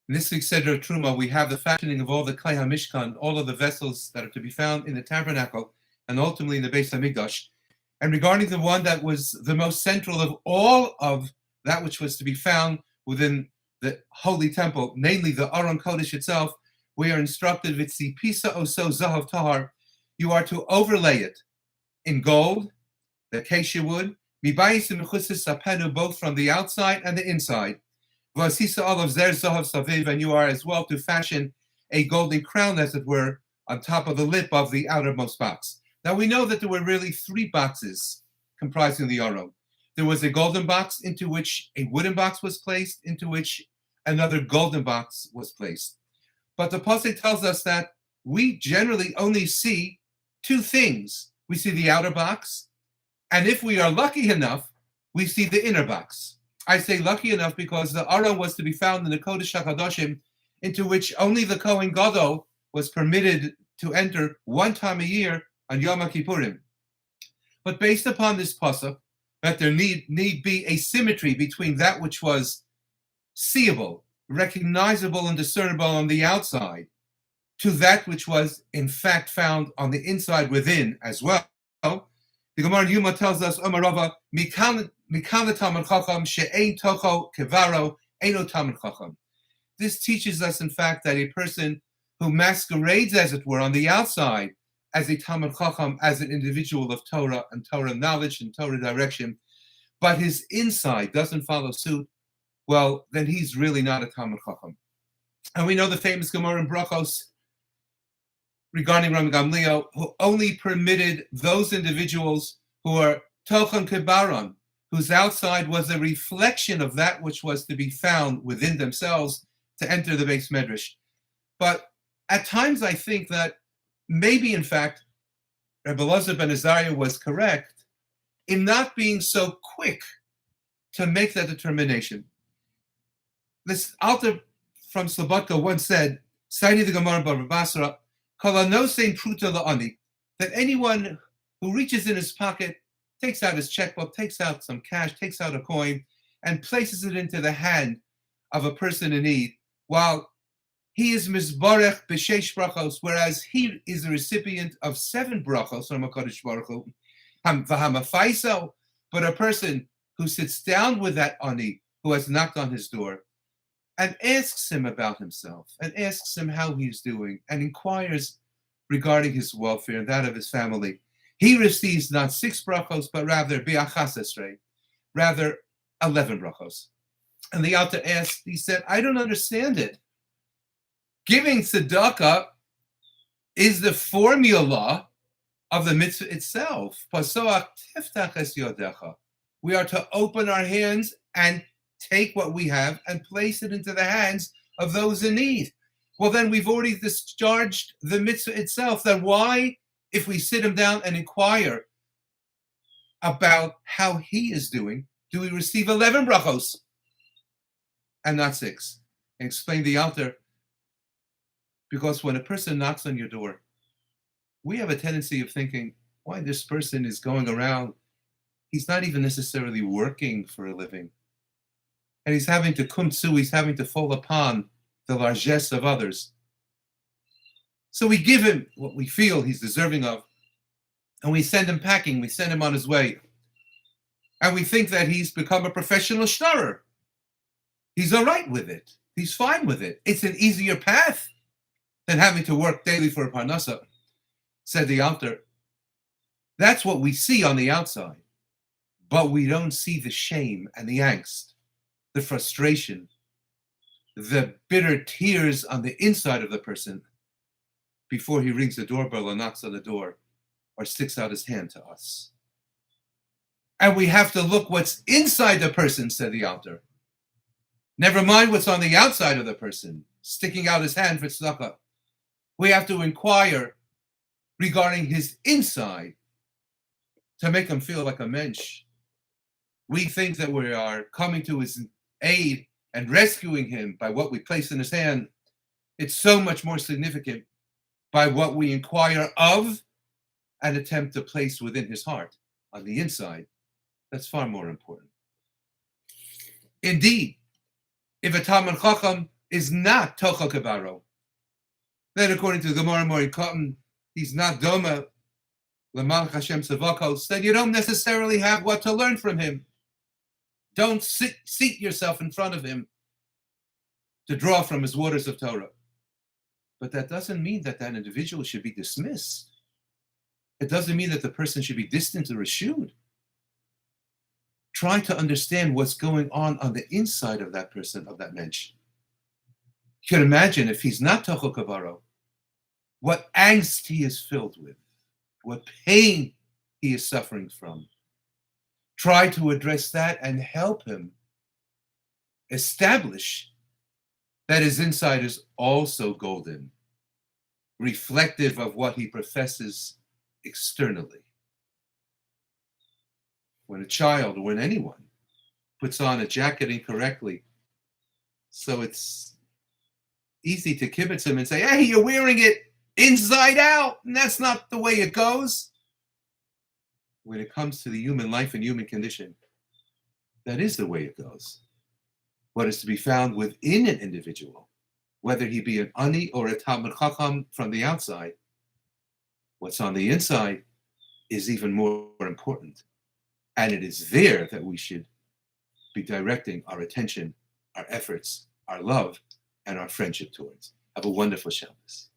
In this week's Seder Truma, we have the fashioning of all the Klei HaMishkan, all of the vessels that are to be found in the tabernacle, and ultimately in the Beis HaMikdash. And regarding the one that was the most central of all of that which was to be found within the Holy Temple, namely the Aron Kodesh itself, we are instructed, V'tzipisa oso zahav tahar, you are to overlay it in gold, the acacia wood, mibayis and mechusis sapenu, both from the outside and the inside. V'asisa olav zer zahav saviv, and you are as well to fashion a golden crown, as it were, on top of the lip of the outermost box. Now we know that there were really three boxes comprising the Aron. There was a golden box into which a wooden box was placed, into which another golden box was placed. But the Pasuk tells us that we generally only see two things. We see the outer box, and if we are lucky enough, we see the inner box. I say lucky enough because the Aron was to be found in the Kodesh HaKadoshim, into which only the Kohen Gadol was permitted to enter one time a year on Yom Kippurim. But based upon this pasuk, that there need be a symmetry between that which was seeable, recognizable, and discernible on the outside, to that which was in fact found on the inside within as well. The Gemara Yuma tells us, Omar Rava, Mikan Talmud Chacham she'ein tocho kevaro eino Talmud Chacham. This teaches us, in fact, that a person who masquerades, as it were, on the outside as a Talmud Chacham, as an individual of Torah and Torah knowledge and Torah direction, but his inside doesn't follow suit, well, then he's really not a Talmud Chacham. And we know the famous Gemara in Brachos regarding Rabbi Gamliel, who only permitted those individuals who are Tochon Kebaron, whose outside was a reflection of that which was to be found within themselves, to enter the Beis Medrash. But at times I think that maybe, in fact, Rabbi Elazar ben Azariah was correct in not being so quick to make that determination. This Alter from Slobodka once said, citing the Gemara Bava Basra, Kol no sein pruta la'ani, that anyone who reaches in his pocket, takes out his checkbook, takes out some cash, takes out a coin, and places it into the hand of a person in need, while he is mizbarech b'sheish brachos, whereas he is the recipient of 7 brachos from HaKadosh Baruch Hu, v'hamafaiso, but a person who sits down with that ani, who has knocked on his door, and asks him about himself, and asks him how he's doing, and inquires regarding his welfare and that of his family, he receives not 6 brachos, but rather bi'achas esrei, rather 11 brachos. And the Alter asked, he said, I don't understand it. Giving tzedakah is the formula of the mitzvah itself. Pasoach tiftach es yodecha. We are to open our hands and take what we have and place it into the hands of those in need. Well, then we've already discharged the mitzvah itself. Then why, if we sit him down and inquire about how he is doing, do we receive 11 brachos and not 6? And explain the Alter, because when a person knocks on your door, we have a tendency of thinking, why, this person is going around, he's not even necessarily working for a living. And he's having to kumtsu, he's having to fall upon the largesse of others. So we give him what we feel he's deserving of, and we send him packing, we send him on his way. And we think that he's become a professional schnorrer. He's all right with it. He's fine with it. It's an easier path than having to work daily for a parnasa, said the Alter. That's what we see on the outside, but we don't see the shame and the angst, the frustration, the bitter tears on the inside of the person before he rings the doorbell or knocks on the door or sticks out his hand to us. And we have to look what's inside the person, said the Alter. Never mind what's on the outside of the person, sticking out his hand for tzedakah. We have to inquire regarding his inside to make him feel like a mensch. We think that we are coming to his aid and rescuing him by what we place in his hand. It's so much more significant by what we inquire of and attempt to place within his heart on the inside. That's far more important. Indeed, if a Talmud Chacham is not Tochel Kabaro. Then according to the Gemara Mori Cotton, he's not Doma Lamalch Hashem Savakos, then you don't necessarily have what to learn from him. Don't seat yourself in front of him to draw from his waters of Torah. But that doesn't mean that that individual should be dismissed. It doesn't mean that the person should be distant or eschewed. Try to understand what's going on the inside of that person, of that mensch. You can imagine if he's not Tochel Kavaro, what angst he is filled with, what pain he is suffering from. Try to address that and help him establish that his inside is also golden, reflective of what he professes externally. When a child or when anyone puts on a jacket incorrectly, so it's easy to kibitz him and say, hey, you're wearing it inside out, and that's not the way it goes. When it comes to the human life and human condition, that is the way it goes. What is to be found within an individual, whether he be an ani or a Talmud Chacham from the outside, what's on the inside is even more important. And it is there that we should be directing our attention, our efforts, our love, and our friendship towards. Have a wonderful Shabbos.